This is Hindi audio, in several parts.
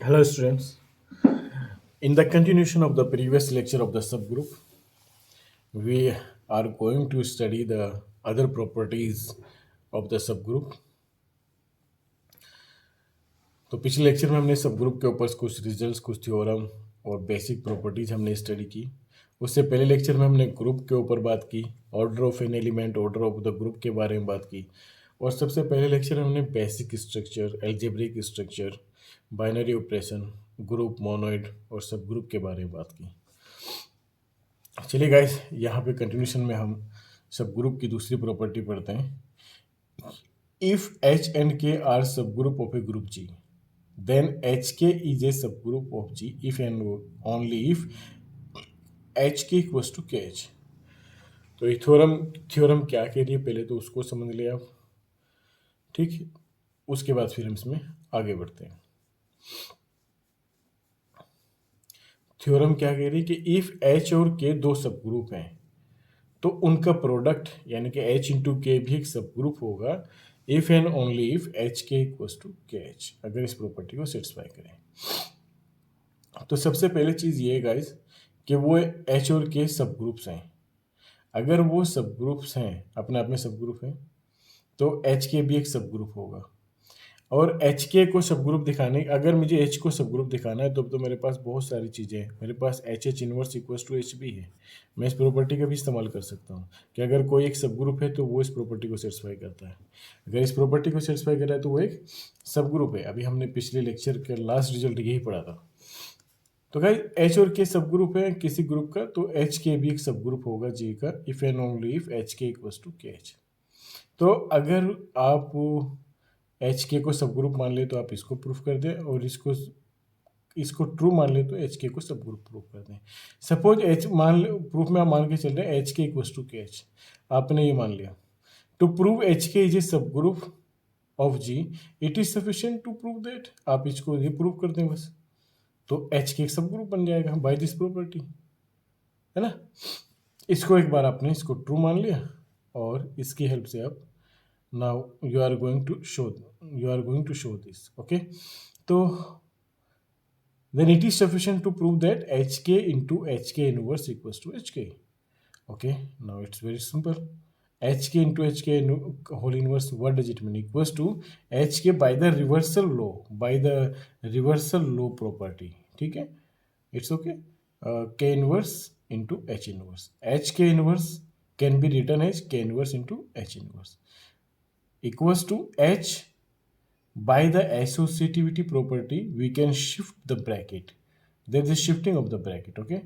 Hello, students. In the continuation of the previous lecture of the subgroup, we are going to study the other properties of the subgroup. तो पिछले लेक्चर में हमने सबग्रुप के ऊपर कुछ रिजल्ट्स, कुछ थ्योरम और बेसिक प्रॉपर्टीज हमने स्टडी की। उससे पहले लेक्चर में हमने ग्रुप के ऊपर बात की, order of an element, order of the group के बारे में बात की। और सबसे पहले लेक्चर में हमने basic structure, algebraic structure, binary operation, group, monoid और सब ग्रुप के बारे में बात की। चलिए गाइस, यहाँ पे कंटिन्यूशन में हम सब ग्रुप की दूसरी प्रॉपर्टी पढ़ते हैं। If H and K are subgroup of a group G, then hk is a subgroup of G if and only if hk equals to kh। तो ये थ्योरम क्या कह रही है, पहले तो उसको समझ लिया आप, ठीक। उसके बाद फिर हम इसमें आगे बढ़ते हैं। थ्योरम क्या कह रही है कि इफ h और k दो सब ग्रुप हैं तो उनका प्रोडक्ट यानी कि h इंटू के भी एक सब ग्रुप होगा if and only if H K equals to K H, अगर इस प्रॉपर्टी को सेटिस्फाई करें। तो सबसे पहले चीज़ ये है गाइस कि वो एच और के सब ग्रुप्स हैं। अगर वो सब ग्रुप्स हैं, अपने आप में सब ग्रुप हैं, तो एच के भी एक सब ग्रुप होगा। और एच के को सब ग्रुप दिखाने, अगर मुझे एच को सब ग्रुप दिखाना है तो मेरे पास बहुत सारी चीज़ें हैं। मेरे पास H H inverse equals to H भी है। मैं इस प्रॉपर्टी का भी इस्तेमाल कर सकता हूँ कि अगर कोई एक सब ग्रुप है तो वो इस प्रॉपर्टी को सेटिस्फाई करता है। अगर इस प्रॉपर्टी को सेटिस्फाई कर रहा है तो वो एक सब ग्रुप है। अभी हमने पिछले लेक्चर का लास्ट रिजल्ट यही पढ़ा था। तो गाइस एच और के सब ग्रुप है किसी ग्रुप का, तो एच के भी एक सब ग्रुप होगा जी का if and only if H K equals to K H. तो अगर आप एच के को सब ग्रुप मान ले तो आप इसको प्रूफ कर दें, और इसको इसको ट्रू मान ले तो एच के को सब ग्रुप प्रूफ कर दें। सपोज एच मान ले, प्रूफ में आप मान के चल रहे हैं H K equals to K H, आपने ये मान लिया। To prove H K is a subgroup of G, it is sufficient to prove that, आप इसको ये प्रूव कर दें बस, तो एच के एक सब ग्रुप बन जाएगा बाय दिस प्रॉपर्टी, है ना। इसको एक बार आपने इसको ट्रू मान लिया और इसकी हेल्प से आप now you are going to show this, okay. तो then it is sufficient to prove that hk into hk inverse equals to hk, okay। Now it's very simple, hk into hk whole inverse, what does it mean? Equals to hk by the reversal law property, ठीक है। It's okay। K inverse into H inverse, HK inverse can be written as K inverse into H inverse equals to H by the associativity property we can shift the bracket. There is a shifting of the bracket, okay।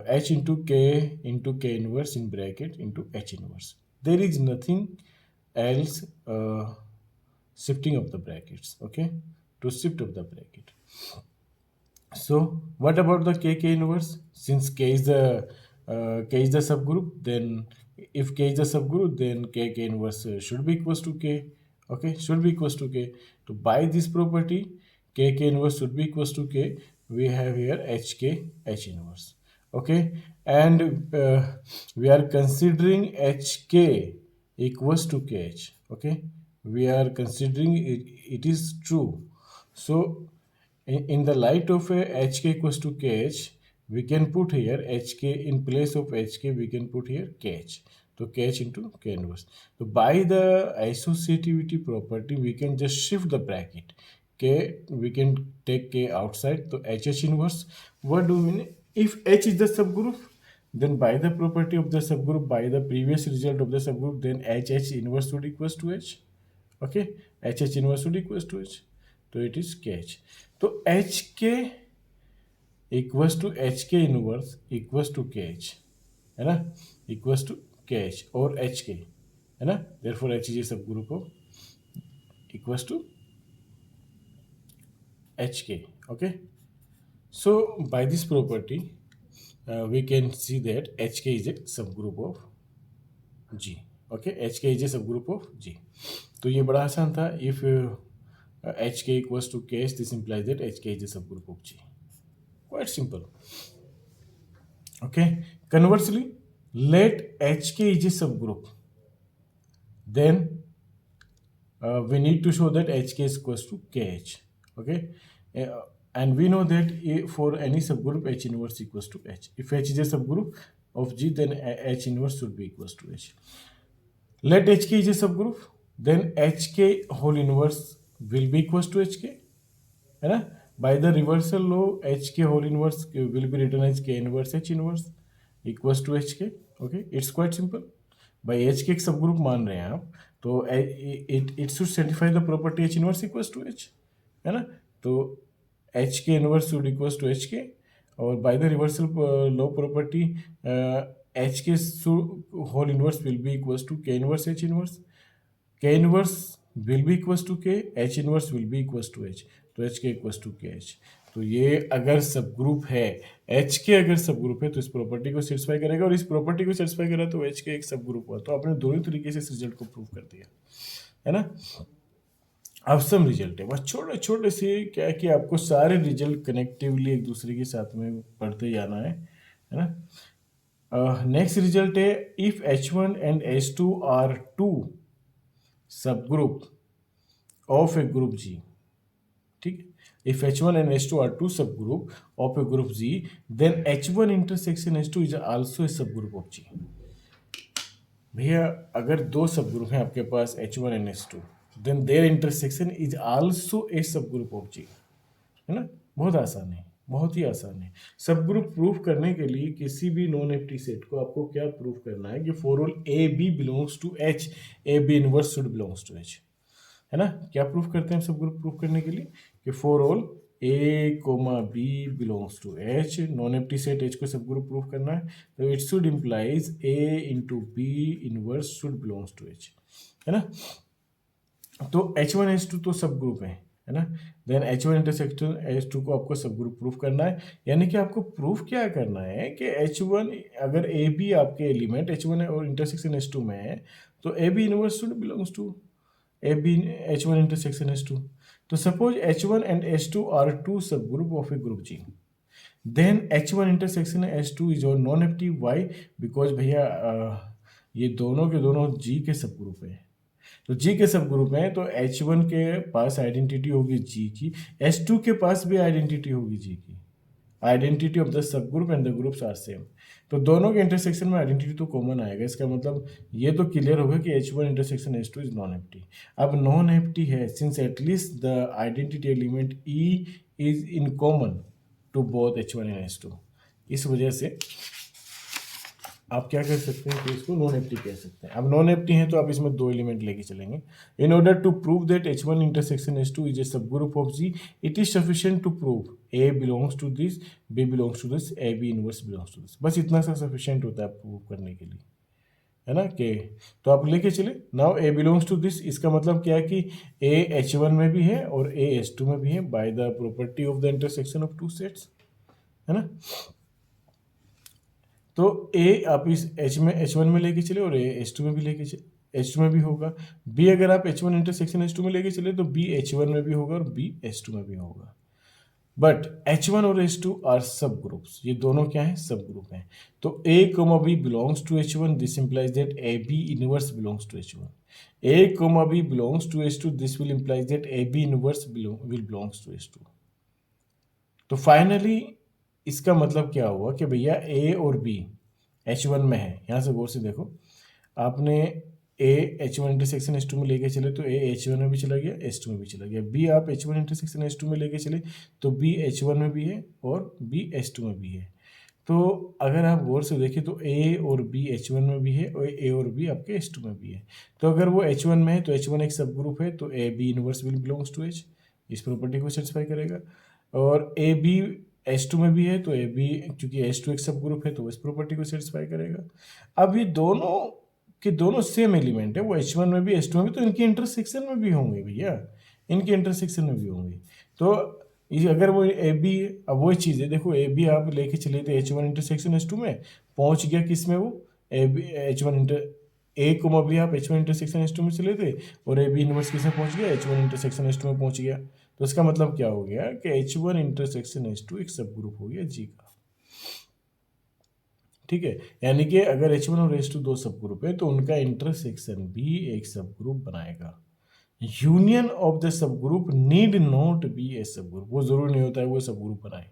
H into K inverse in bracket into H inverse. There is nothing else shifting of the brackets, okay, to shift of the bracket. So what about the K inverse? Since K is the subgroup, then if K is the subgroup, then K inverse should be equals to K. Okay, should be equals to K. So by this property, K inverse should be equals to K. We have here H inverse. Okay, and we are considering HK equals to KH. Okay, we are considering it is true. So in the light of hk equals to kh, we can put here hk in place of hk, we can put here kh, so kh into k inverse. So by the associativity property we can just shift the bracket, k we can take k outside, so hh inverse, what do we mean? If h is the subgroup, then by the property of the subgroup, by the previous result of the subgroup, then hh inverse would equals to h, okay, hh inverse would equals to h, तो इट इज के एच। तो H K equals to H K inverse equals to K H, है ना, इक्वल्स टू के एच और एच के, है ना, therefore H is a subgroup of equals to H K, okay. So by this property we can see that hk is a subgroup of G, okay, hk is a subgroup of G। तो ये बड़ा आसान था। if hk equals to kh, this implies that hk is a subgroup of G, quite simple, okay। Conversely, let hk is a subgroup, then we need to show that hk is equals to kh, okay। and we know that for any subgroup H inverse equals to H. If H is a subgroup of G, then H inverse should be equals to H. Let HK is a subgroup, then HK whole inverse will be equals to HK, है ना. By the reversal law, HK whole inverse will be written as K inverse H inverse equals to HK. Okay, it's quite simple. By HK एक सबग्रुप मान रहे हैं आप, तो it should satisfy the property H inverse equals to H, है ना. तो HK inverse should equals to HK, और by the reversal law property HK whole inverse will be equals to K inverse H inverse. K inverse will be equals to K, H inverse will be equals to H, तो HK equals to KH. तो ये अगर सब ग्रुप है, HK अगर सब ग्रुप है तो इस प्रॉपर्टी को सेटिस्फाई करेगा, और इस प्रॉपर्टी को सेटिस्फाई करा तो HK एक सब ग्रुप हुआ. तो आपने दोनों तरीके से इस रिजल्ट को प्रूव कर दिया, है ना. अब सम रिजल्ट है, बस छोटे छोटे से क्या है कि आपको सारे रिजल्ट कनेक्टिवली एक दूसरे के साथ में पढ़ते जाना है ना. नेक्स्ट रिजल्ट है, if H1 and H2 are two subgroup of a group G. ठीक है, if H1 and H2 are two subgroup of a group G, then H1 intersection H2 is also a subgroup of G. भैया अगर दो सबग्रुप हैं आपके पास H1 and H2, then their intersection is also a subgroup of G, है ना. बहुत आसान है, बहुत ही आसान है. सबग्रुप प्रूफ करने के लिए किसी भी नॉन एम्प्टी सेट को आपको क्या प्रूफ करना है कि for all a b belongs to H, a b inverse should belongs to H, है ना. क्या प्रूफ करते हैं सब ग्रुप प्रूफ करने के लिए कि for all a comma b belongs to H, non empty set H को सब ग्रुप प्रूफ करना है, तो it should implies a into b inverse should belongs to H, है ना. तो H1 H2 तो सब ग्रुप है ना. देन H1 इंटरसेक्शन H2 को आपको सब ग्रुप प्रूफ करना है. यानी कि आपको प्रूफ क्या करना है कि H1 अगर ए बी आपके एलिमेंट H1 और इंटरसेक्शन H2 में है, तो a b inverse should belongs to H1 intersection H2. तो suppose H1 and H2 are two subgroup of a group G. Then H1 intersection H2 is और non-empty. Why? Because भैया ये दोनों के दोनों G के सब ग्रुप हैं. तो G के सब ग्रुप हैं, तो H1 के पास आइडेंटिटी होगी G की, H2 के पास भी आइडेंटिटी होगी G की. Identity of the subgroup and the groups are same. तो दोनों के इंटरसेक्शन में आइडेंटिटी तो कॉमन आएगा. इसका मतलब ये तो क्लियर होगा कि H1 intersection H2 is non empty. अब नॉन एम्प्टी है since at least the identity element E is in common to both H1 and H2. इस वजह से आप क्या कर सकते हैं कि इसको नॉन एम्प्टी कह सकते हैं. अब नॉन एम्प्टी है तो आप इसमें दो एलिमेंट लेके चलेंगे. In order to prove that H1 intersection H2 is a subgroup of G, it is sufficient to prove A belongs to this, B belongs to this, A B inverse belongs to this. बस इतना सा सफिशिएंट होता है प्रूव करने के लिए, है ना. कि तो आप लेके चले. Now A belongs to this, इसका मतलब क्या है कि A H1 में भी है और A H2 में भी है by the property of the intersection of two sets, है ना. तो A आप इस H1 में लेके चले और A H2 में भी लेके चले, H2 में भी होगा. B अगर आप H1 इंटरसेक्शन H2 में लेके चले तो B H1 में भी होगा और B H2 में भी होगा. बट H1 और H2 आर सब ग्रुप्स. ये दोनों क्या हैं, सब ग्रुप हैं. तो A comma B belongs to H1, this implies that A B inverse belongs to H1. A comma B belongs to H2, this will implies that A B inverse will belongs to H2. तो फाइनली इसका मतलब क्या हुआ कि भैया A और B H1 में है. यहाँ से गौर से देखो, आपने A H1 इंटरसेक्शन H2 में लेके चले तो A H1 में भी चला गया, H2 में भी चला गया. B आप H1 इंटरसेक्शन H2 में लेके चले तो B H1 में भी है और B H2 में भी है. तो अगर आप गौर से देखें तो A और B H1 में भी है और A और B आपके H2 में भी है. तो अगर वो H1 में है तो H1 एक सब ग्रुप है, तो A B inverse will belongs to H, इस प्रॉपर्टी को सेटिस्फाई करेगा. और A B H2 में भी है तो A B क्योंकि H2 एक सब ग्रुप है तो इस प्रॉपर्टी को सेटिस्फाई करेगा. अब ये दोनों के दोनों सेम एलिमेंट है, वो H1 में भी H2 में भी, तो इनके इंटरसेक्शन में भी होंगे भैया, इनके इंटरसेक्शन में भी होंगे. तो ये अगर वो ए बी, अब वही चीज़ है, देखो ए बी आप लेके चले थे H1 इंटरसेक्शन H2 में, पहुंच गया किस में, वो ए बी H1 इंटर ए को भी आप H1 इंटरसेक्शन H2 में चले थे और ए बी इनवर्स किस में पहुंच गया, H1 इंटरसेक्शन H2 में पहुंच गया. तो इसका मतलब क्या हो गया कि H1 इंटरसेक्शन H2 एक सब ग्रुप हो गया G का. ठीक है, यानी कि अगर H1 और H2 दो सब ग्रुप है तो उनका इंटरसेक्शन भी एक सब ग्रुप बनाएगा. Union of the subgroup need not be a subgroup, वो जरूरी नहीं होता है वो सब ग्रुप बनाए।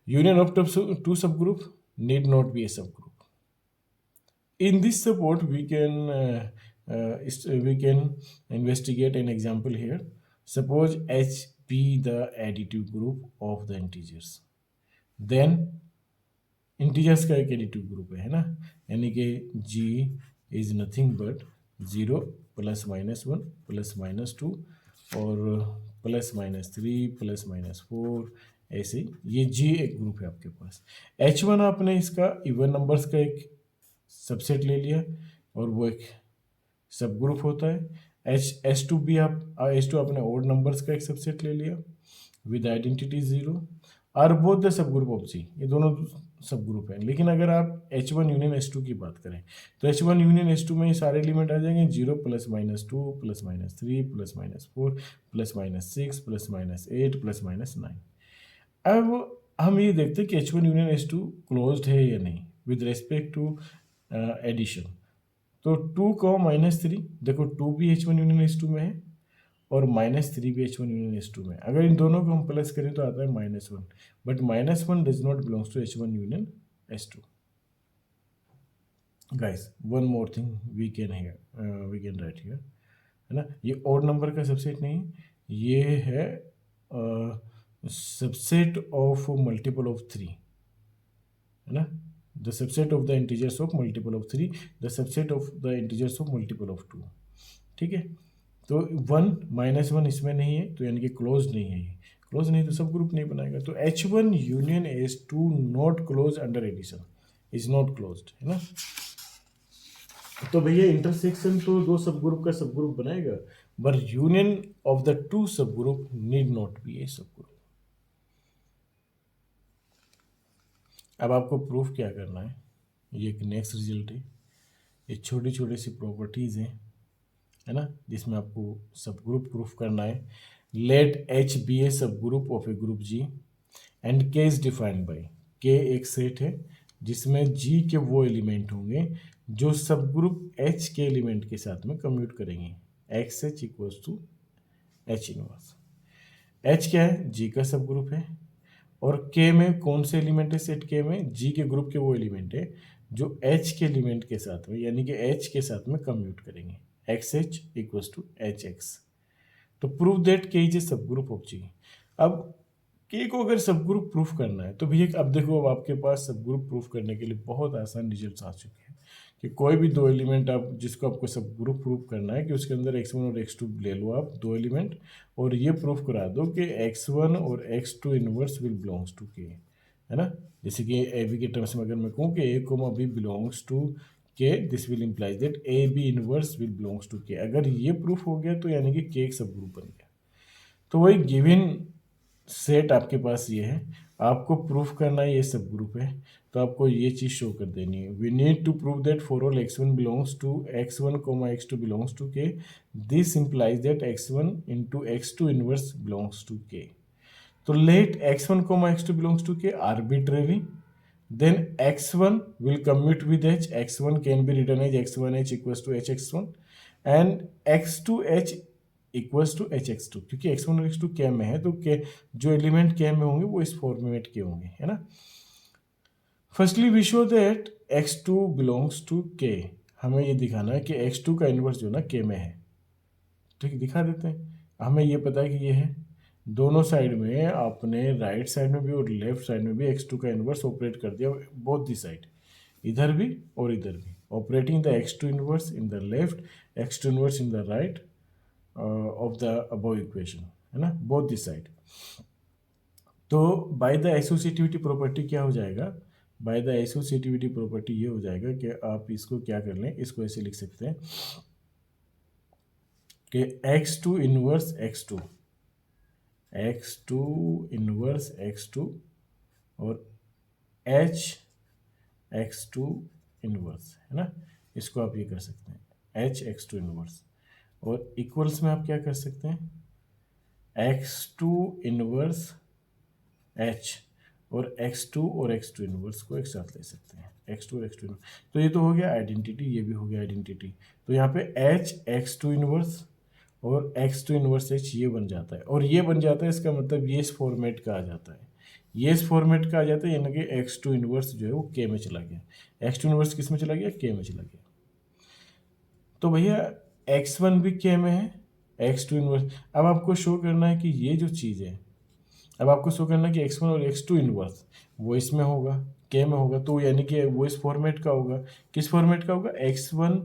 Union of to subgroup need not be a सब group. In this support, we can investigate an example here. Suppose H be the additive group of the integers. Then integers का एक एडिटिव ग्रुप है ना, यानी कि G इज नथिंग बट 0 +-1 +-2 और +-3 +-4, ऐसे ये G एक ग्रुप है आपके पास। H1 आपने इसका इवन नंबर्स का एक सबसेट ले लिया और वो एक सब ग्रुप होता है। H2 भी H2 आपने ओड नंबर्स का एक सबसेट ले लिया with identity 0। Are both the subgroup of G, ये दोनों सब ग्रुप है। लेकिन अगर आप H1 यूनियन H2 की बात करें तो H1 यूनियन H2 में ये सारे एलिमेंट आ जाएंगे 0 +-2 +-3 +-4 +-6 +-8 +-9। अब हम ये देखते हैं कि H1 यूनियन H2 क्लोज्ड है या नहीं विद रेस्पेक्ट टू एडिशन। तो 2 को -3, देखो 2 भी H1 यूनियन H2 में है और -3 भी H1 यूनियन H2 में। अगर इन दोनों को हम प्लस करें तो आता है -1, but -1 does not belongs to H1 union H2। Guys one more thing we can write here, है ना, ये ऑड नंबर का सबसेट नहीं, ये है सबसेट ऑफ मल्टीपल ऑफ 3, है ना, the subset of the integers of multiple of 3, the subset of the integers of multiple of 2। ठीक है, तो 1 -1 इसमें नहीं है, तो यानी कि क्लोज नहीं है, ये क्लोज नहीं तो सब ग्रुप नहीं बनाएगा। तो H1 union H2 not close under addition, is not closed, है ना। तो भैया इंटरसेक्शन तो दो सब ग्रुप का सब ग्रुप बनाएगा, but union of the two subgroup need not be a सब ग्रुप। अब आपको प्रूफ क्या करना है, ये एक नेक्स्ट रिजल्ट है, ये छोटी छोटी सी प्रॉपर्टीज हैं, है ना, जिसमें आपको सब ग्रुप प्रूफ करना है। Late H B a subgroup of a group G and K is defined by, K एक सेट है जिसमें G के वो एलिमेंट होंगे जो सब ग्रुप H के एलिमेंट के साथ में कम्यूट करेंगे, XH equals to H inverse. H क्या है, G का सब ग्रुप है, और K में कौन से एलिमेंट है सेट K में, G के ग्रुप के वो एलिमेंट है जो H के एलिमेंट के साथ में, यानी कि H के साथ में कम्यूट करेंगे, XH इक्वल्स टू HX। तो prove that K is a subgroup of G। अब K को अगर सब ग्रुप प्रूफ करना है तो भैया अब देखो, अब आपके पास सब ग्रुप प्रूफ करने के लिए बहुत आसान रिजल्ट आ चुके हैं कि कोई भी दो एलिमेंट आप जिसको आपको सब ग्रुप प्रूफ करना है कि उसके अंदर x1 और x2 ले लो आप दो एलिमेंट, और ये प्रूफ करा दो कि x1 और x2 inverse will belongs to K, है ना। जैसे कि ए बी के टर्म्स में अगर मैं कहूँ कि A, B belongs to K, this will implies that A B inverse will belongs to K। अगर ये प्रूफ हो गया तो यानी कि K एक सब ग्रुप बन गया। तो वही गिवन सेट आपके पास ये है, आपको प्रूफ करना है ये सब ग्रुप है, तो आपको ये चीज़ शो कर देनी है। We need to prove that for all x1 belongs to x1, x2 belongs to K, this implies that x1 into x2 inverse belongs to K। तो let x1, x2 belongs to K arbitrary, then x1 will commute with H, x1 can be written as x1h equals to hx1 and x2h equals to hx2, क्योंकि x1 और x2 K में है तो K जो एलिमेंट K में होंगे वो इस फॉर्मेट के होंगे, है ना। Firstly we show that x2 belongs to K, हमें ये दिखाना है कि x2 का इन्वर्स जो ना K में है, ठीक, दिखा देते हैं। हमें ये पता है कि ये है, दोनों साइड में आपने राइट साइड में भी और लेफ्ट साइड में भी x2 का इन्वर्स ऑपरेट कर दिया, बोथ दी साइड, इधर भी और इधर भी, operating the x2 inverse in the left, x2 inverse in the right of the above equation, है ना, बोथ दी साइड। तो बाय द एसोसिएटिविटी प्रॉपर्टी क्या हो जाएगा, बाय द एसोसिएटिविटी प्रॉपर्टी ये हो जाएगा कि आप इसको क्या कर लें, इसको ऐसे लिख सकते हैं कि x2 inverse x2, x2 inverse x2 और h x2 इनवर्स, है ना, इसको आप ये कर सकते हैं h x2 इनवर्स, और इक्वल्स में आप क्या कर सकते हैं x2 इनवर्स h, और x2 और x2 इनवर्स को एक साथ ले सकते हैं, x2 और x2 इनवर्स। तो ये तो हो गया आइडेंटिटी, ये भी हो गया आइडेंटिटी। तो यहाँ पे h x2 इनवर्स और एक्स टू इनवर्स एच ये बन जाता है, और ये बन जाता है, इसका मतलब ये इस फॉर्मेट का आ जाता है, ये इस फॉर्मेट का आ जाता है, यानी कि एक्स टू इनवर्स जो है वो के में चला गया, एक्स टू इनवर्स किस में चला गया, के में चला गया। तो भैया एक्स वन भी के में है, एक्स टू इनवर्स, अब आपको शो करना है कि ये जो चीज़ है, अब आपको शो करना है कि एक्स वन और एक्स टू इनवर्स वो इसमें होगा, के में होगा, तो यानी कि वो इस फॉर्मेट का होगा, किस फॉर्मेट का होगा, एक्स वन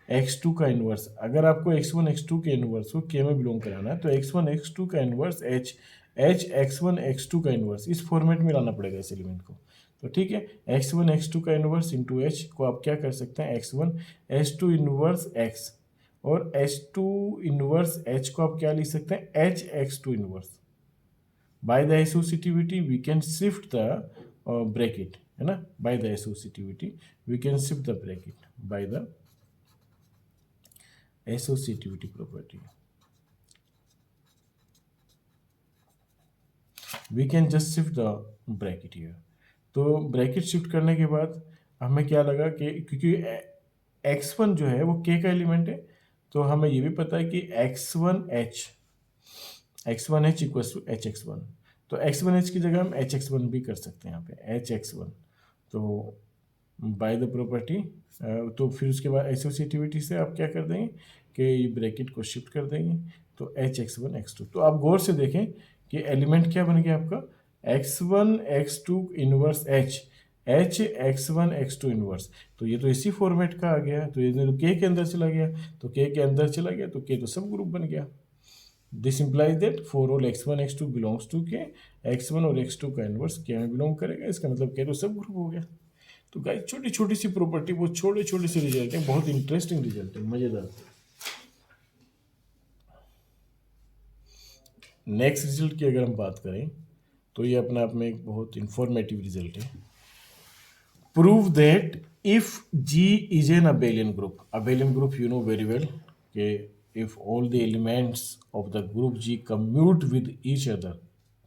एक्स टू का इनवर्स। अगर आपको एक्स वन एक्स टू के इनवर्स को के में बिलोंग कराना है तो एक्स वन एक्स टू का inverse H, H X one X two का इनवर्स, इस फॉर्मेट में लाना पड़ेगा इस एलिमेंट को। तो ठीक है, एक्स वन एक्स टू का इनवर्स इंटू एच को आप क्या कर सकते हैं, X one H two inverse x, और एच टू इनवर्स एच को आप क्या लिख सकते हैं, H X two inverse. by the associativity we can shift the bracket, है ना, by the associativity we can shift the bracket by the associativity property we can just shift the bracket here। तो ब्रैकेट शिफ्ट करने के बाद हमें क्या लगा कि क्योंकि x1 जो है वो k का एलिमेंट है, तो हमें ये भी पता है कि x1h इक्वल्स टू hx1, तो x1h की जगह हम hx1 भी कर सकते हैं यहाँ पे hx1। तो बाय द प्रॉपर्टी, तो फिर उसके बाद एसोसिएटिविटी से आप क्या कर देंगे कि ये ब्रैकेट को शिफ्ट कर देंगे, तो hx1 x2। तो आप गौर से देखें कि एलिमेंट क्या बन गया आपका, x1 x2 inverse h x1 x2 inverse. तो ये तो इसी फॉर्मेट का आ गया, तो ये तो k के अंदर चला गया, तो k के अंदर चला गया तो k तो सब ग्रुप बन गया। This implies that for all x1 x2 belongs to k, x1 और x2 का इनवर्स k में बिलोंग करेगा, इसका मतलब k तो सब ग्रुप हो गया। तो गाइस छोटी छोटी सी प्रॉपर्टी, वो छोटे छोटे से रिजल्ट है, बहुत इंटरेस्टिंग रिजल्ट है, मजेदार। नेक्स्ट रिजल्ट की अगर हम बात करें तो ये अपने आप में एक बहुत इंफॉर्मेटिव रिजल्ट है। Prove that if G is an abelian group, abelian group you know very well, कि if all the elements of the group G commute with each other,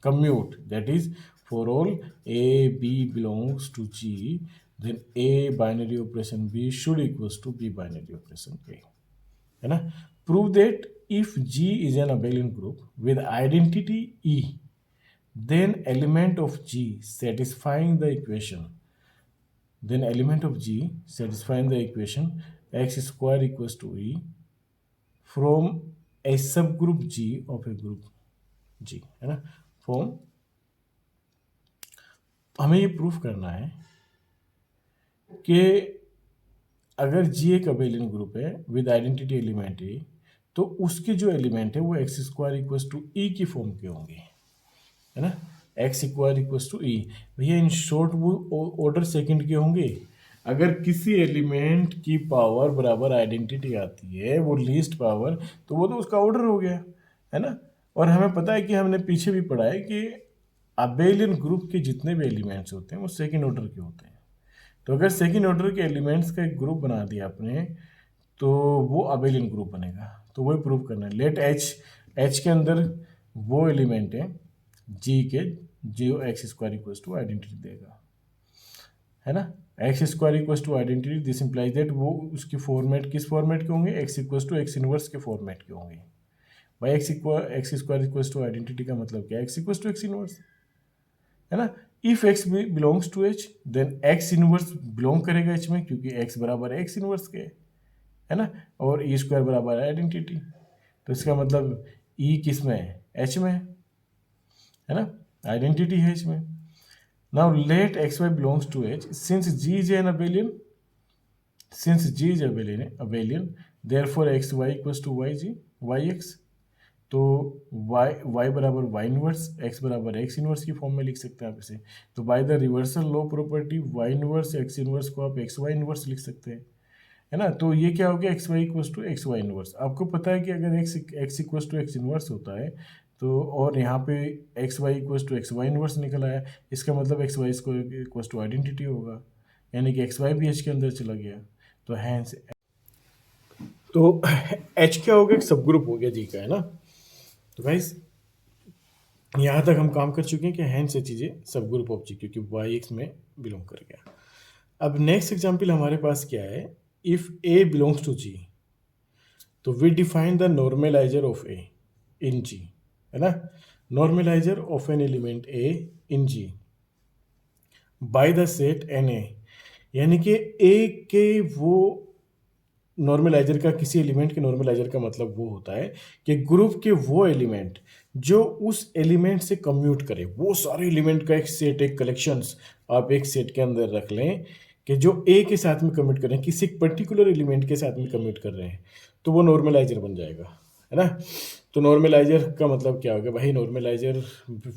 commute, that is for all A B belongs to G, then A binary operation B should equals to B binary operation A, है ना। Prove that if G is an abelian group with identity E, then element of G satisfying the equation, then element of G satisfying the equation x square equals to E from a subgroup G of a group G, है ना। फ्रॉम, हमें ये प्रूफ करना है कि अगर G एक अबेलियन ग्रुप है विद आइडेंटिटी एलिमेंट ए, तो उसके जो एलिमेंट है वो एक्स स्क्वायर इक्वल्स टू ई की फॉर्म के होंगे, है ना, एक्स स्क्वायर इक्वल्स टू ई। भैया इन शॉर्ट वो ऑर्डर सेकंड के होंगे। अगर किसी एलिमेंट की पावर बराबर आइडेंटिटी आती है, वो लीस्ट पावर, तो वो तो उसका ऑर्डर हो गया, है ना। और हमें पता है कि हमने पीछे भी पढ़ा है कि अबेलियन ग्रुप के जितने भी एलिमेंट्स होते हैं वो सेकेंड ऑर्डर के होते हैं। तो अगर सेकेंड ऑर्डर के एलिमेंट्स का एक ग्रुप बना दिया आपने, तो वो अबेलियन ग्रुप बनेगा। तो वही प्रूव करना है। लेट एच के अंदर वो एलिमेंट है जी के जो X square equals to identity देगा, है ना। X square equals to identity, this implies that वो उसकी फॉर्मेट किस फॉर्मेट के होंगे, X equals to X inverse के फॉर्मेट के होंगे। भाई X square equals to identity का मतलब क्या है, X equals to X inverse, है ना। If X belongs to H, then X inverse belong करेगा एच में, क्योंकि एक्स बराबर है एक्स इनवर्स के, है ना। और ई स्क्वायर बराबर है आइडेंटिटी, तो इसका मतलब ई किस में है, एच में है ना, आइडेंटिटी है एच में। Now let x Y belongs to H, since G is an abelian, since G is abelian therefore X Y equals to Y G Y X. तो y बराबर वाई इनवर्स, x बराबर एक्स इनवर्स की फॉर्म में लिख सकते हैं आप इसे। तो by the reversal law property y inverse X inverse को आप एक्स वाई इनवर्स लिख सकते हैं, है ना। तो ये क्या हो गया, X Y equals to x Y inverse. आपको पता है कि अगर X equals to X inverse होता है तो, और यहाँ पे X Y equals to x Y inverse निकल आया, इसका मतलब x Y equals to identity होगा, यानी कि एक्स वाई भी एच के अंदर चला गया। तो हैंस, तो एच क्या हो गया, सब ग्रुप हो गया जी का, है ना। तो गाइस यहाँ तक हम काम कर चुके हैं कि हैंड से चीज़ें सब ग्रुप ऑफ जी, क्योंकि वाई एक्स में बिलोंग कर गया। अब नेक्स्ट एग्जाम्पल हमारे पास क्या है, if A belongs to G. तो we define the normalizer of A in G, है ना, normalizer of an element A in G by the set N A, यानी कि ए के वो नॉर्मलाइजर का, किसी एलिमेंट के नॉर्मलाइजर का मतलब वो होता है कि ग्रुप के वो एलिमेंट जो उस एलिमेंट से कम्यूट करे, वो सारे एलिमेंट का एक सेट, एक कलेक्शंस आप एक सेट के अंदर रख लें कि जो ए के साथ में कम्यूट करें, किसी एक पर्टिकुलर एलिमेंट के साथ में कम्यूट कर रहे हैं, तो वो नॉर्मलाइजर बन जाएगा, है ना। तो नॉर्मलाइजर का मतलब क्या होगा भाई, नॉर्मलाइजर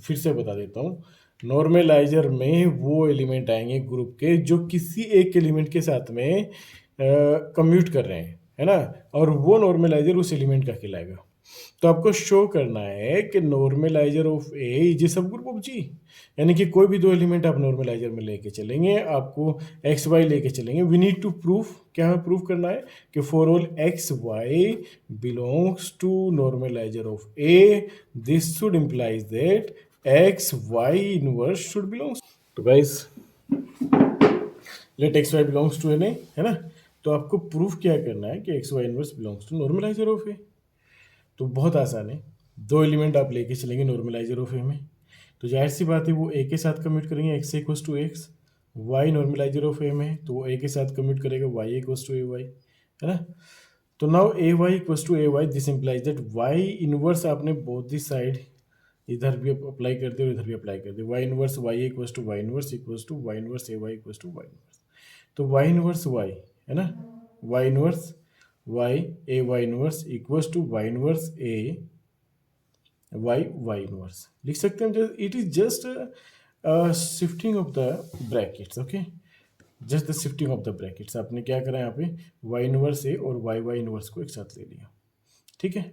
फिर से बता देता हूँ, नॉर्मलाइजर में वो एलिमेंट आएंगे ग्रुप के जो किसी एक एलिमेंट के साथ में कम्यूट कर रहे हैं, है ना, और वो नॉर्मलाइजर उस एलिमेंट का कहलाएगा। तो आपको शो करना है कि normaliser of A is a subgroup of जी, यानी कि कोई भी दो एलिमेंट आप नॉर्मलाइजर में लेके चलेंगे, आपको एक्स वाई लेके चलेंगे, वी नीड टू प्रूफ, क्या हमें प्रूफ करना है कि for all x Y belongs to normalizer of A, this should implies that x Y inverse should belongs, तो guys let x Y belongs to N A, है ना। तो आपको प्रूफ क्या करना है कि x Y inverse belongs to normalizer of A. तो बहुत आसान है, दो एलिमेंट आप लेके चलेंगे नॉर्मलाइजर ऑफ ए में, तो जाहिर सी बात है वो ए के साथ कम्यूट करेंगे, x equals to x, y normalizer of A में है तो वो ए के साथ कम्यूट करेगा, y equals to A y, है ना। तो now A Y equals to A y, this implies that y inverse आपने बोथ दी साइड इधर भी अप्लाई कर दिया और इधर भी अप्लाई कर दिया, Y inverse Y equals to Y inverse equals to Y inverse A Y equals to Y inverse, तो वाई इनवर्स वाई, है ना, Y inverse Y A Y inverse equals to Y inverse A Y Y inverse लिख सकते हैं। It is just shifting of the brackets, okay, just the shifting of the brackets. आपने क्या करा यहाँ पे, वाई इनवर्स ए और वाई वाई इनवर्स को एक साथ ले लिया, ठीक है।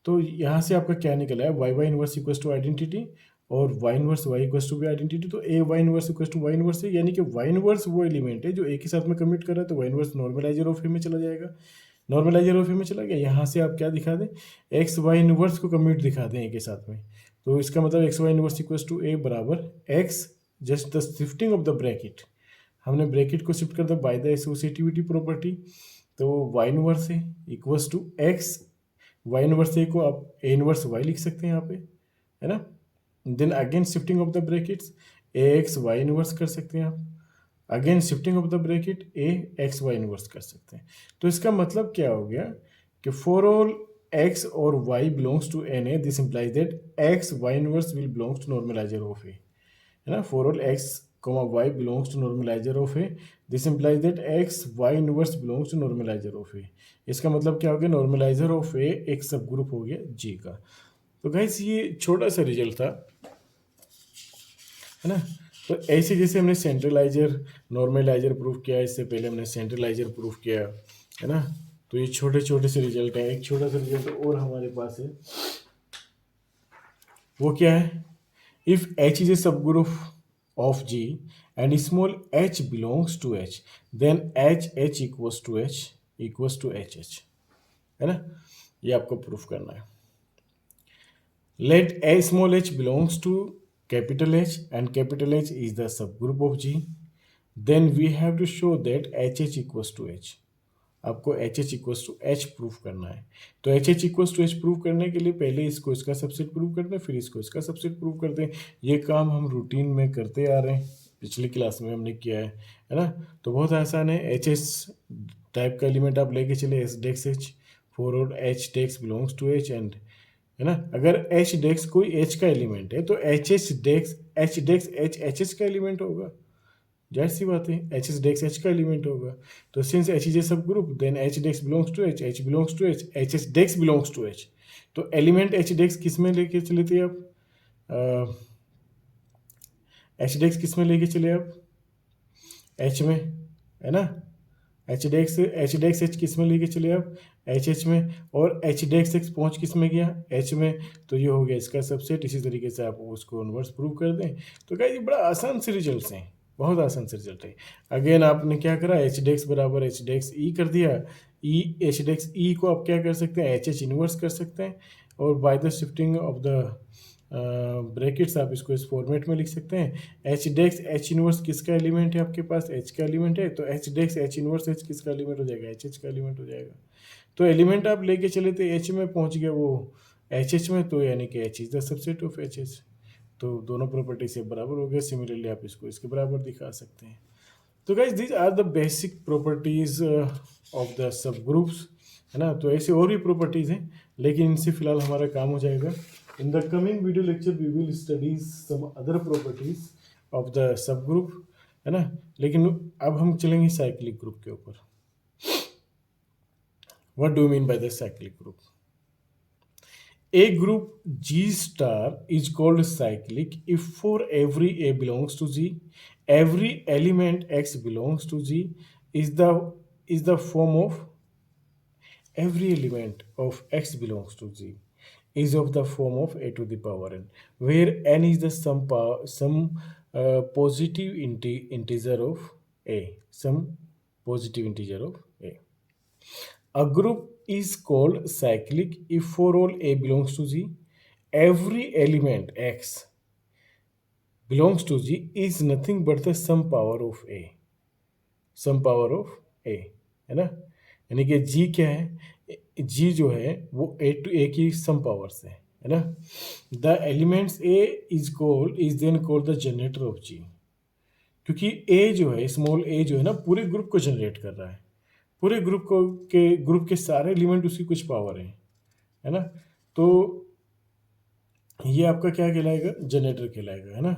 तो यहाँ से आपका क्या निकला है, y Y inverse equals to identity और y inverse Y equals to भी आइडेंटिटी, तो A Y inverse equals to Y inverse है, यानी कि वाई इनवर्स वो एलिमेंट है जो ए के साथ में कमिट कर रहा है, तो Y inverse normaliser of A में चला जाएगा, नॉर्मलाइजर ऑफ ए में चला गया। यहाँ से आप क्या दिखा दें, एक्स वाई इनवर्स को कम्यूट दिखा दें ए के साथ में, तो इसका मतलब x Y inverse equals to A बराबर x, just the shifting of the bracket, हमने ब्रैकेट को शिफ्ट कर दिया बाय द एसोसिएटिविटी प्रॉपर्टी, तो वाई इनवर्स है equals to x, Y inverse A को आप ए इनवर्स वाई लिख सकते हैं यहाँ पे, है ना। Then again shifting of the brackets, A X Y inverse कर सकते हैं आप, again shifting of the bracket A X Y inverse कर सकते हैं। तो इसका मतलब क्या हो गया कि फॉर ऑल एक्स और y belongs to N A, this implies that x Y inverse will belongs to normalizer of A, है ना, for all x comma y belongs to normalizer of A, this implies that x y inverse belongs to normalizer of A। इसका मतलब क्या हो गया, नॉर्मलाइजर ऑफ ए एक सब ग्रुप हो गया जी का। तो गाइस ये छोटा सा रिजल्ट था, है ना। तो ऐसे जैसे हमने सेंट्रलाइजर नॉर्मलाइजर प्रूफ किया, इससे पहले हमने सेंट्रलाइजर प्रूफ किया, है ना। तो ये छोटे छोटे से रिजल्ट हैं, एक छोटा सा रिजल्ट और हमारे पास है, वो क्या है, इफ एच इज ए सब group of G and small h belongs to H, then H equals to H equals to HH, है ना, ये आपको प्रूफ करना है। Let a small h belongs to capital H and capital H is the subgroup of G, then we have to show that HH equals to H, आपको H H equals to H proof करना है। तो H H equals to H proof करने के लिए पहले इसको इसका सबसेट प्रूफ करते हैं, फिर इसको इसका सबसेट प्रूफ करते हैं। ये काम हम रूटीन में करते आ रहे हैं, पिछली क्लास में हमने किया है ना। तो बहुत आसान है, एच एच टाइप का एलिमेंट आप लेके चले, H dash H, for H dash belongs to H and, है ना, अगर एच डेक्स कोई एच का एलिमेंट है तो एच डेक्स एच एच का एलिमेंट होगा, जाहिर सी बात है, एच एस डेक्स एच का एलिमेंट होगा। तो since H is a subgroup, then H dash belongs to H, H belongs to H, H S dash belongs to H. तो एलिमेंट एच डेक्स किस में लेके चले थे आप, एच डेक्स किस में लेके चले आप, एच में, है ना, एच डेक्स एच किस में लेके चले आप, एच में, और एच डेक्स एक्स पहुँच किस में गया, एच में, तो ये हो गया इसका सबसेट। इसी तरीके से आप उसको इनवर्स प्रूव कर दें। तो क्या ये बड़ा आसान से रिजल्ट हैं, बहुत आसान से रिजल्ट है। अगेन आपने क्या करा, एच डेक्स बराबर एच डेक्स ई कर दिया, ई एच डेक्स ई को आप क्या कर सकते हैं, एच एच इनवर्स कर सकते हैं, और by the shifting of the brackets आप इसको इस फॉर्मेट में लिख सकते हैं। एच डेक्स एच इनवर्स किसका एलिमेंट है आपके पास, एच का एलिमेंट है, तो H dash H inverse H किसका एलिमेंट हो जाएगा, एच एच का एलिमेंट हो जाएगा। तो एलिमेंट आप लेके चले थे एच में पहुंच गया वो एच एच में, तो यानी कि H is the subset of H H, तो दोनों प्रॉपर्टी से बराबर हो गया। सिमिलरली आप इसको इसके बराबर दिखा सकते हैं। तो guys these are the basic properties of the subgroups, है ना। तो ऐसे और भी प्रॉपर्टीज हैं, लेकिन इनसे फिलहाल हमारा काम हो जाएगा। In the coming video lecture we will studies some other properties of the subgroup, है ना। लेकिन अब हम चलेंगे साइक्लिक ग्रुप के ऊपर। What do you mean by the cyclic group? A group G star is called cyclic if for every A belongs to G, every element X belongs to G is the form of every element of X belongs to G is of the form of A to the power n, where n is the some positive integer of A, some positive integer of A. A group is called cyclic if for all A belongs to G, every element X belongs to G is nothing but the sum power of A. Some power of A, है ना। यानी कि जी क्या है, जी जो है वो ए टू ए की सम पावर से है ना। The elements A is then called the generator of G, क्योंकि ए जो है, स्मॉल ए जो है ना, पूरे ग्रुप को जनरेट कर रहा है। पूरे ग्रुप के सारे एलिमेंट उसकी कुछ पावर है ना। तो ये आपका क्या कहलाएगा, जनरेटर कहलाएगा, है ना।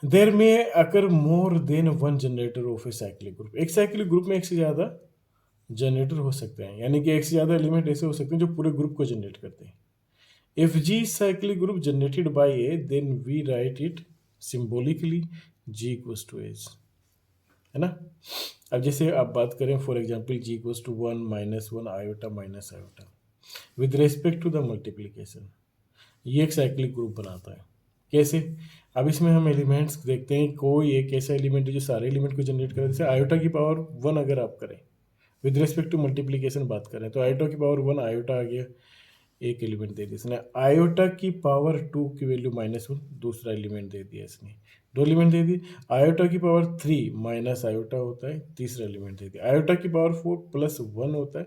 There may occur more than one generator of a cyclic group, एक साइक्लिक ग्रुप में एक से ज़्यादा जनरेटर हो सकते हैं, यानी कि एक से ज़्यादा एलिमेंट ऐसे हो सकते हैं जो पूरे ग्रुप को जनरेट करते हैं। If G cyclic group generated by A then we write it symbolically G equals to H, है ना। अब जैसे आप बात करें for example G equals to 1 -1 iota minus iota with respect to the multiplication, ये एक साइक्लिक ग्रुप बनाता है। कैसे? अब इसमें हम एलिमेंट्स देखते हैं, कोई एक ऐसा एलिमेंट है जो सारे एलिमेंट को जनरेट करे। जैसे आयोटा की पावर 1 अगर आप करें विद रिस्पेक्ट टू मल्टीप्लिकेशन बात करें, तो आयोटा की पावर 1 आयोटा आ गया, एक एलिमेंट दे दिया इसने। आयोटा की पावर 2 की वैल्यू -1 दूसरा एलिमेंट दे दिया इसने, दो एलिमेंट दे दी। आयोटा की पावर 3 माइनस आयोटा होता है, तीसरा एलिमेंट दे दिया। आयोटा की पावर 4 +1 होता है,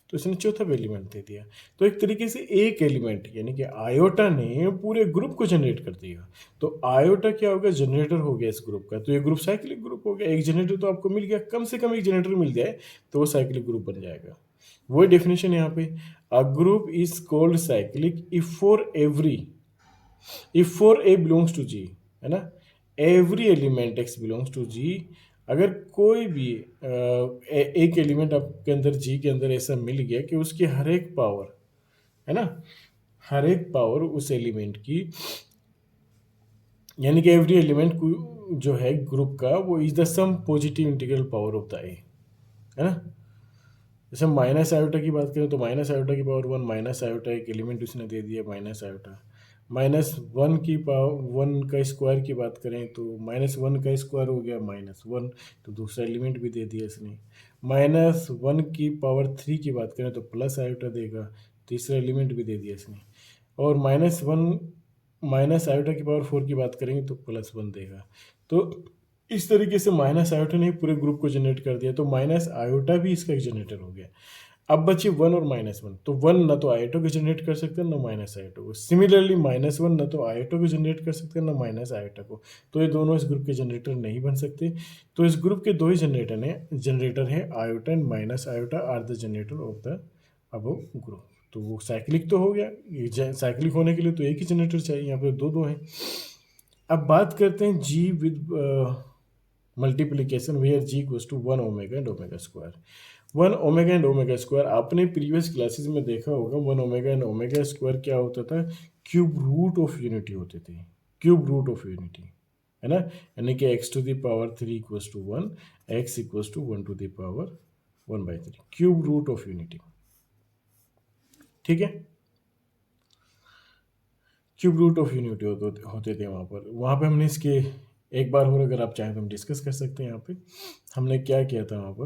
तो इसने चौथा एलिमेंट दे दिया। तो एक तरीके से एक एलिमेंट यानी कि आयोटा ने पूरे ग्रुप को जनरेट कर दिया। तो आयोटा क्या होगा, जनरेटर हो गया इस ग्रुप का। तो ये ग्रुप साइक्लिक ग्रुप हो गया। एक जनरेटर तो आपको मिल गया, कम से कम एक जनरेटर मिल जाए तो वो साइक्लिक ग्रुप बन जाएगा। वही डेफिनेशन यहाँ पे, a group is called cyclic if for A belongs to G, है ना। Every element x belongs to G, अगर कोई भी एक एलिमेंट आपके अंदर जी के अंदर ऐसा मिल गया कि उसकी हर एक पावर, है ना, हर एक पावर उस एलिमेंट की, यानी कि एवरी एलिमेंट जो है ग्रुप का वो is the some positive integral power of the A, है ना। जैसे माइनस आयोटा की बात करें तो माइनस आयोटा की पावर 1, माइनस आयोटा एक एलिमेंट उसने दे दिया माइनस आयोटा। -1 की पावर 1 का स्क्वायर की बात करें तो -1 का स्क्वायर हो गया -1, तो दूसरा एलिमेंट भी दे दिया इसने। -1 की पावर 3 की बात करें तो प्लस आयोटा देगा, तीसरा एलिमेंट भी दे दिया इसने। और -1 माइनस आयोटा की पावर 4 की बात करेंगे तो +1 देगा। तो इस तरीके से माइनस आयोटा ने पूरे ग्रुप को जनरेट कर दिया, तो माइनस आयोटा भी इसका एक जनरेटर हो गया। अब बचे 1 और -1, तो 1 ना तो आयोटो को जनरेट कर सकते हैं ना माइनस आयोटो को। सिमिलरली -1 ना तो आयोटो को जनरेट कर सकते हैं ना माइनस आयोटा को, तो ये दोनों इस ग्रुप के जनरेटर नहीं बन सकते। तो इस ग्रुप के दो ही जनरेटर हैं, iota and minus iota are the generator of the above group. तो वो साइक्लिक तो हो गया, ये साइक्लिक होने के लिए तो एक ही जनरेटर चाहिए, यहाँ पे दो हैं। अब बात करते हैं G with multiplication where G equals to 1 omega and omega square. 1 omega and omega square आपने प्रीवियस क्लासेस में देखा होगा। 1 ओमेगा एंड ओमेगा स्क्वायर क्या होता था, क्यूब रूट ऑफ यूनिटी होते थे, क्यूब रूट ऑफ यूनिटी, है ना। यानी कि x to the power 3 equals to 1, x equals to 1 to the power 1/3, cube root of unity, ठीक है। क्यूब रूट ऑफ यूनिटी होते थे वहाँ पे हमने इसके एक बार और अगर आप चाहें तो हम डिस्कस कर सकते हैं। यहाँ पे हमने क्या किया था, वहाँ पर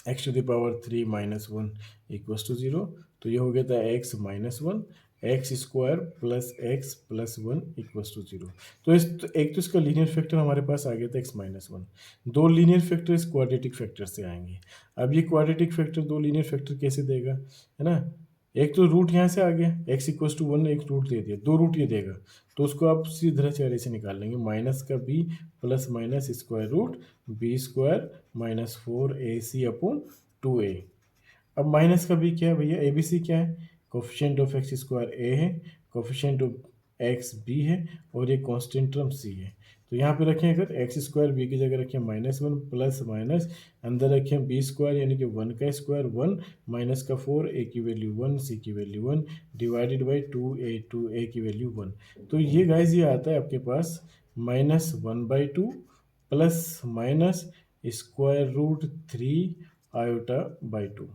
x to the power 3 -1 equals to 0, तो ये हो गया था x -1 X square plus X plus one equals to zero. तो एक तो इसका लीनियर फैक्टर हमारे पास आ गया था एक्स माइनस वन। दो लीनियर फैक्टर इस क्वाड्रेटिक फैक्टर से आएंगे। अब ये क्वाड्रेटिक फैक्टर दो लीनियर फैक्टर कैसे देगा, है ना। एक तो रूट यहाँ से आ गया, एक्स इक्वल्स टू वन, एक रूट दे दिया, दो रूट ये देगा, तो उसको आप सीधा चेहरे से निकाल लेंगे, माइनस का B plus minus square root B square minus 4ac upon 2a। अब माइनस का भी क्या है भैया, ए बी सी क्या है, कोफिशिएंट ऑफ एक्स स्क्वायर ए है, कोफिशिएंट ऑफ एक्स बी है, और ये कांस्टेंट टर्म सी है। तो यहाँ पे रखें अगर एक्स स्क्वायर बी की जगह रखें माइनस वन प्लस माइनस, अंदर रखें बी स्क्वायर यानी कि वन का स्क्वायर वन, माइनस का फोर, ए की वैल्यू वन, सी की value one, divided by two A की वैल्यू वन। तो ये गाइज ये आता है आपके पास minus one by two plus minus square root three iota by two.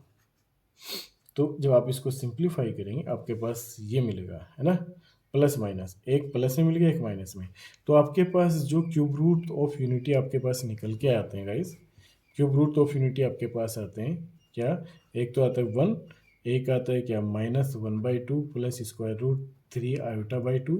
तो जब आप इसको सिंप्लीफाई करेंगे आपके पास ये मिलेगा, है ना, प्लस माइनस, एक प्लस में मिल गया एक माइनस में। तो आपके पास जो क्यूब रूट ऑफ यूनिटी आपके पास निकल के आते हैं guys, cube root of unity आपके पास आते हैं क्या, एक तो आता है वन, एक आता है क्या minus one by two plus square root three iota by two,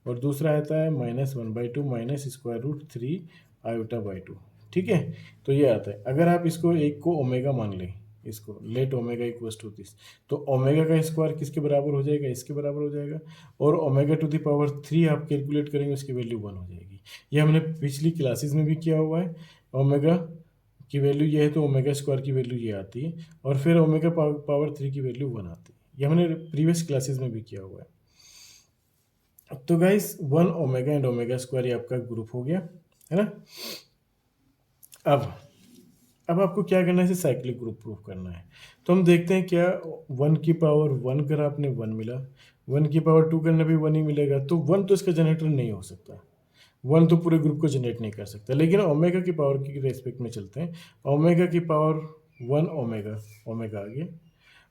और दूसरा आता है minus one by two minus square root three iota by two. ठीक है, तो ये आता है। अगर आप इसको एक को ओमेगा मान लें, इसको let omega equals to this, तो ओमेगा का स्क्वायर किसके बराबर हो जाएगा, इसके बराबर हो जाएगा, और omega to the power three आप कैलकुलेट करेंगे उसकी वैल्यू वन हो जाएगी। ये हमने पिछली क्लासेस में भी किया हुआ है। ओमेगा की वैल्यू ये है तो ओमेगा स्क्वायर की वैल्यू ये आती है, और फिर ओमेगा पावर थ्री की वैल्यू वन आती है। ये हमने प्रीवियस क्लासेस में भी किया हुआ है। तो guys one omega and omega square ये आपका ग्रुप हो गया, है ना। अब आपको क्या करना है, इसे साइक्लिक ग्रुप प्रूफ करना है। तो हम देखते हैं क्या, वन की पावर वन करा आपने वन मिला, वन की पावर टू करना भी वन ही मिलेगा, तो वन तो इसका जनरेटर नहीं हो सकता, वन तो पूरे ग्रुप को जनरेट नहीं कर सकता। लेकिन ओमेगा की पावर की रेस्पेक्ट में चलते हैं, ओमेगा की पावर वन ओमेगा, ओमेगा आ गया,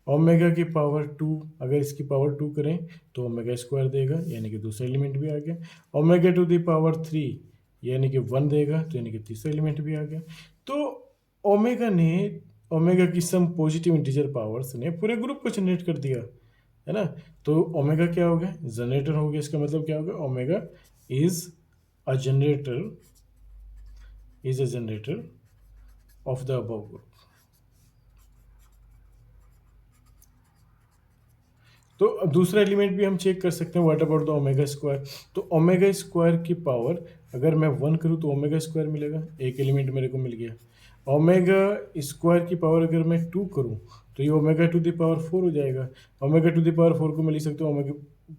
ओमेगा की पावर टू, अगर इसकी पावर टू करें तो ओमेगा स्क्वायर देगा, यानी कि दूसरा एलिमेंट भी आ गया। Omega to the power three यानी कि वन देगा, तो यानी कि तीसरा एलिमेंट भी आ गया। तो ओमेगा ने, ओमेगा की सम पॉजिटिव इंटीजर पावर्स ने पूरे ग्रुप को जनरेट कर दिया, है ना। तो ओमेगा क्या हो गया, जनरेटर हो गया। इसका मतलब क्या हो गया, omega is a generator, is a generator of the above group. तो दूसरा एलिमेंट भी हम चेक कर सकते हैं, what about the omega square. तो ओमेगा स्क्वायर की पावर अगर मैं वन करूँ तो ओमेगा स्क्वायर मिलेगा, एक एलिमेंट मेरे को मिल गया। ओमेगा स्क्वायर की पावर अगर मैं टू करूँ तो ये omega to the power four हो जाएगा। Omega to the power four को मैं लिख सकता हूँ ओमेगा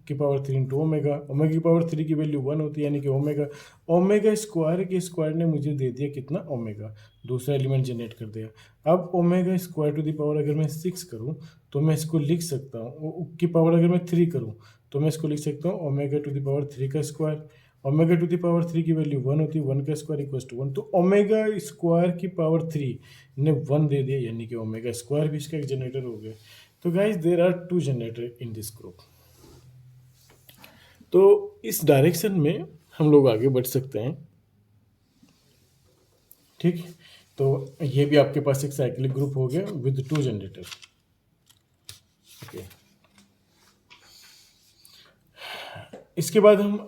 की power three into omega, omega की पावर थ्री की वैल्यू वन होती है, यानी कि ओमेगा, ओमेगा स्क्वायर के स्क्वायर ने मुझे दे दिया कितना, ओमेगा, दूसरा एलिमेंट जनरेट कर दिया। अब omega square to the power अगर मैं सिक्स करूँ तो मैं इसको लिख सकता हूँ, की पावर अगर मैं थ्री करूँ तो मैं इसको लिख सकता हूँ omega to the power three का square. Omega to the power three की वैल्यू वन होती है, वन का स्क्वायर इक्वल्स टू वन, तो ओमेगा स्क्वायर की पावर थ्री ने वन दे दिया, यानी कि ओमेगा स्क्वायर भी इसका एक जनरेटर हो गया। तो guys there are two generator in this group. तो इस डायरेक्शन में हम लोग आगे बढ़ सकते हैं, ठीक। तो ये भी आपके पास एक साइक्लिक ग्रुप हो गया विद टू जनरेटर, ओके। इसके बाद हम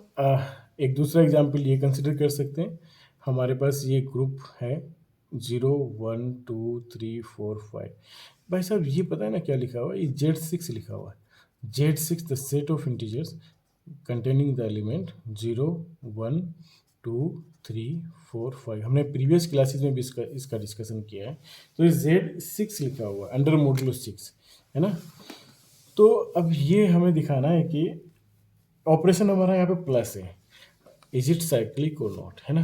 एक दूसरा एग्जाम्पल ये कंसिडर कर सकते हैं। हमारे पास ये ग्रुप है 0 1 2 3 4 5। भाई साहब ये पता है ना क्या लिखा हुआ है, ये Z6 लिखा हुआ है। Z6 the set of integers containing the element 0 1 2 3 4 5। हमने प्रीवियस क्लासेस में भी इसका डिस्कशन किया है। तो ये Z6 लिखा हुआ है अंडर मॉडुलो 6, है ना। तो अब ये हमें दिखाना है कि ऑपरेशन हमारा यहाँ पे प्लस है, इज इट साइक्लिक और नॉट, है ना।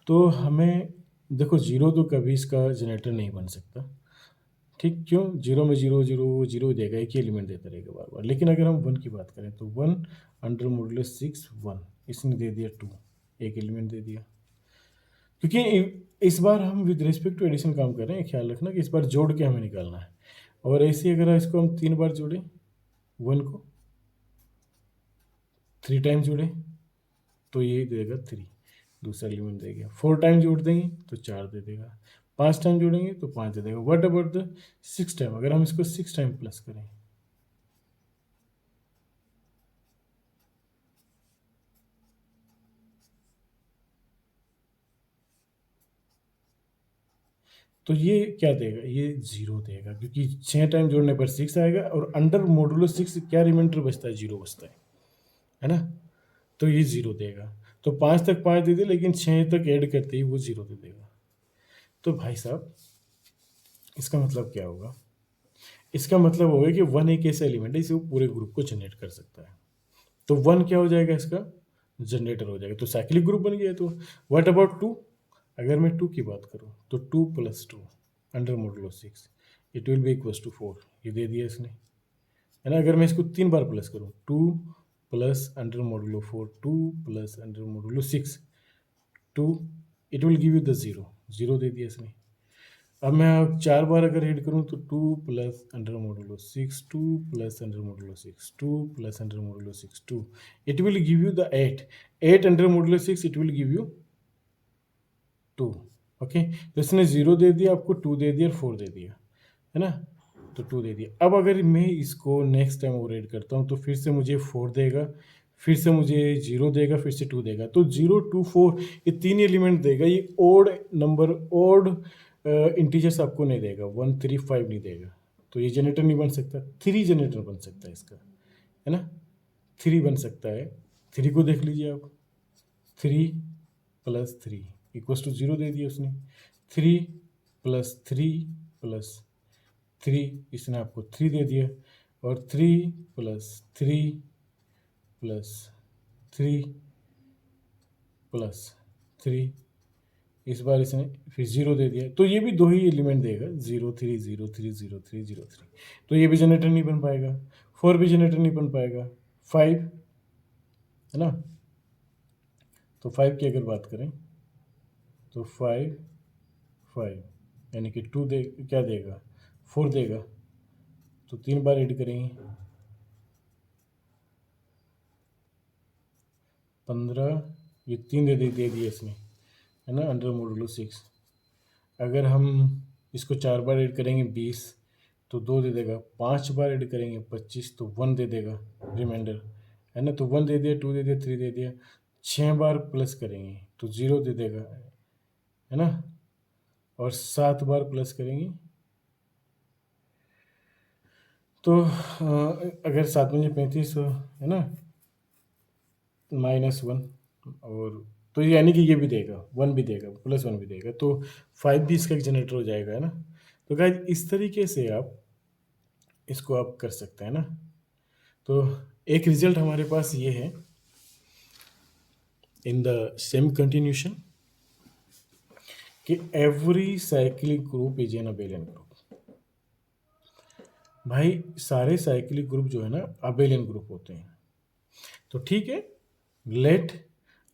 तो हमें देखो जीरो तो कभी इसका जनरेटर नहीं बन सकता, ठीक। क्यों, जीरो में जीरो जीरो जीरो देगा, एक ही एलिमेंट देता रहेगा बार बार। लेकिन अगर हम वन की बात करें तो one under modulo six one, इसने दे दिया टू, एक एलिमेंट दे दिया। क्योंकि इस बार हम विद रिस्पेक्ट टू एडिशन काम कर रहे हैं, ख्याल रखना कि इस बार जोड़ के हमें निकालना है। और ऐसे ही अगर इसको हम तीन बार जोड़ें, वन को थ्री टाइम जोड़ें तो ये देगा थ्री, दूसरा एलिमेंट देगा। फोर टाइम जोड़ देंगे तो चार दे देगा, पाँच टाइम जोड़ेंगे तो पाँच दे देगा। What about the six time, अगर हम इसको सिक्स टाइम प्लस करें तो ये क्या देगा, ये 0 देगा, क्योंकि 6 टाइम जोड़ने पर 6 आएगा और अंडर मॉडुलो 6 क्या रिमाइंडर बचता है, 0 बचता है ना। तो ये 0 देगा। तो 5 तक 5 दे दे, लेकिन 6 तक ऐड करते ही वो 0 दे देगा। तो भाई साहब इसका मतलब क्या होगा, इसका मतलब होगा कि 1 एक ऐसा एलिमेंट है जिसे वो पूरे ग्रुप को जनरेट कर सकता है। तो 1 क्या हो जाएगा, इसका जनरेटर हो जाएगा, तो साइक्लिक ग्रुप बन गया। तो व्हाट अबाउट 2, अगर मैं 2 की बात करूँ तो 2 + 2 under modulo 6 it will be equals to 4, ये दे दिया इसने, है ना। अगर मैं इसको 3 बार प्लस करूँ, 2 + under modulo 4, 2 + under modulo 6, 2, it will give you the 0, 0 दे दिया इसने। अब मैं 4 बार अगर ऐड करूँ तो 2 + under modulo 6, 2 + under modulo 6, 2 + under modulo 6, 2, it will give you the 8, 8 under modulo 6, it will give you 2। Okay, तो इसने 0 दे दिया आपको, 2 दे दिया और 4 दे दिया, है ना। तो 2 दे दिया। अब अगर मैं इसको नेक्स्ट टाइम और ऐड करता हूँ तो फिर से मुझे 4 देगा, फिर से मुझे 0 देगा, फिर से 2 देगा। तो 0, 2, 4 ये 3 एलिमेंट देगा। ये ओड नंबर, ओड इंटीजर्स आपको नहीं देगा, 1, 3, 5 नहीं देगा। तो ये जनरेटर नहीं बन सकता, 3 जनरेटर बन सकता है इसका, है ना। 3 बन सकता है। 3 को देख लीजिए आप, 3 + 3 = 0 दे दिया उसने। 3 + 3 + 3, इसने आपको 3 दे दिया। और 3 + 3 + 3 + 3, इस बार इसने फिर 0 दे दिया। तो ये भी 2 ही एलिमेंट देगा, 0, 3, 0, 3, 0, 3, 0, 3। तो ये भी जनरेटर नहीं बन पाएगा। 4 भी जनरेटर नहीं बन पाएगा। 5, है ना। तो 5 की अगर बात करें तो 5, 5 यानी कि 2 दे, क्या देगा, 4 देगा। तो 3 बार ऐड करेंगे, 15, ये 3 दे दिए इसने, है ना, अंडर मॉडुलो 6। अगर हम इसको 4 बार ऐड करेंगे 20, तो 2 दे देगा। 5 बार ऐड करेंगे 25, तो 1 दे देगा रिमाइंडर, है ना। तो 1 दे दिया, 2 दे दिया, 3 दे दिया। 6 बार प्लस करेंगे तो 0 दे देगा, है ना। और 7 बार प्लस करेंगे तो अगर 7 पंजे 35 है ना, -1, और तो यानी कि ये भी देगा, 1 भी देगा, +1 भी देगा। तो 5 भी इसका एक जनरेटर हो जाएगा, है ना। तो गाइस इस तरीके से आप इसको आप कर सकते हैं ना। तो एक रिजल्ट हमारे पास ये है, इन द सेम कंटिन्यूशन, कि every cyclic group is an abelian group. भाई सारे साइक्लिक ग्रुप जो है ना अबेलियन ग्रुप होते हैं। तो ठीक है, लेट,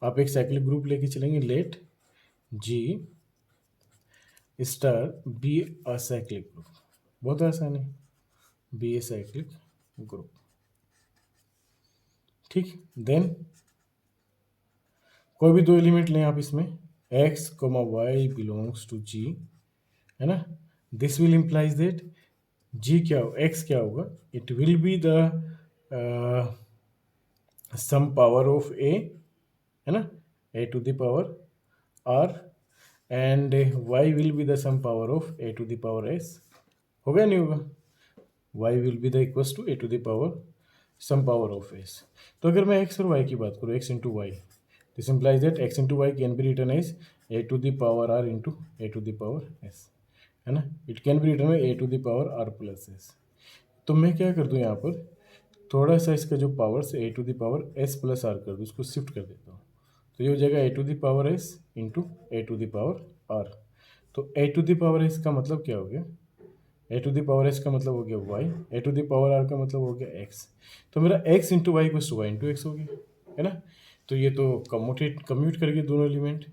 आप एक साइक्लिक ग्रुप लेके चलेंगे, let G star be a cyclic group. बहुत आसान है, बी ए साइक्लिक ग्रुप। ठीक, देन कोई भी 2 एलिमेंट लें आप इसमें, x, y belongs to g, है ना। This will implies that g क्या हो, x क्या होगा, it will be the some power of a, है ना, a to the power r, and y will be the some power of a to the power s। होगा नहीं होगा, y will be the equals to a to the power some power of s। तो अगर मैं x और y की बात करूँ, x into Y, this implies that x into y can be written as a to the power r into a to the power s, है ना। It can be return a to the power r plus s। तो मैं क्या कर दूँ यहाँ पर, थोड़ा सा इसका जो पावर से a to the power s plus r कर दूँ, इसको शिफ्ट कर देता हूँ। तो ये हो जाएगा a to the power s into a to the power r। तो a to the power s का मतलब क्या हो गया, a to the power s का मतलब हो गया y, a to the power r का मतलब हो गया x। तो मेरा x into Y equals to Y into X हो गया, है ना। तो ये तो कम्यूट करके दोनों एलिमेंट,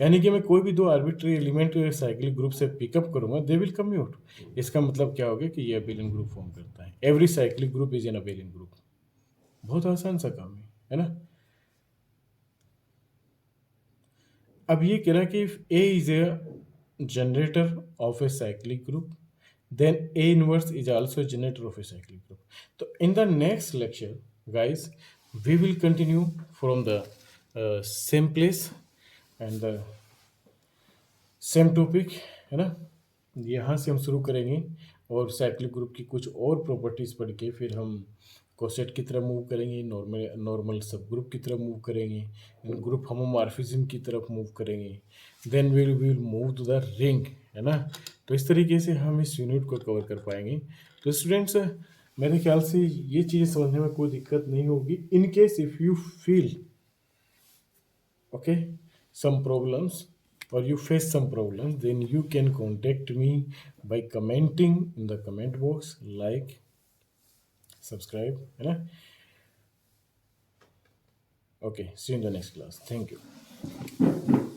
यानी कि मैं कोई भी 2 आर्बिट्री एलिमेंट साइक्लिक ग्रुप से पिकअप करूंगा, दे विल कम्यूट। इसका मतलब क्या हो गया कि ये अबेलियन ग्रुप फॉर्म करता है। Every cyclic group is an abelian group. बहुत आसान सा काम है ना। अब ये कह रहा है कि if A is a generator of a cyclic group, then A inverse is also a generator of a cyclic group. So in the next lecture, guys, we will continue from the same place and the same topic, है ना। यहाँ से हम शुरू करेंगे और साइक्लिक ग्रुप की कुछ और प्रॉपर्टीज़ पढ़ के फिर हम कोसेट की तरफ मूव करेंगे, नॉर्मल नॉर्मल सब ग्रुप की तरफ मूव करेंगे, ग्रुप होमोमॉर्फिज्म की तरफ मूव करेंगे, then will move to the ring, है ना। तो इस तरीके से हम इस यूनिट को कवर कर पाएंगे। तो स्टूडेंट्स, मेरे ख्याल से ये चीज़ें समझने में कोई दिक्कत नहीं होगी। In case if you feel okay some problems or you face some problems, then you can contact me by commenting in the comment box, like, subscribe, है ना। Okay, see you in the next class. Thank you.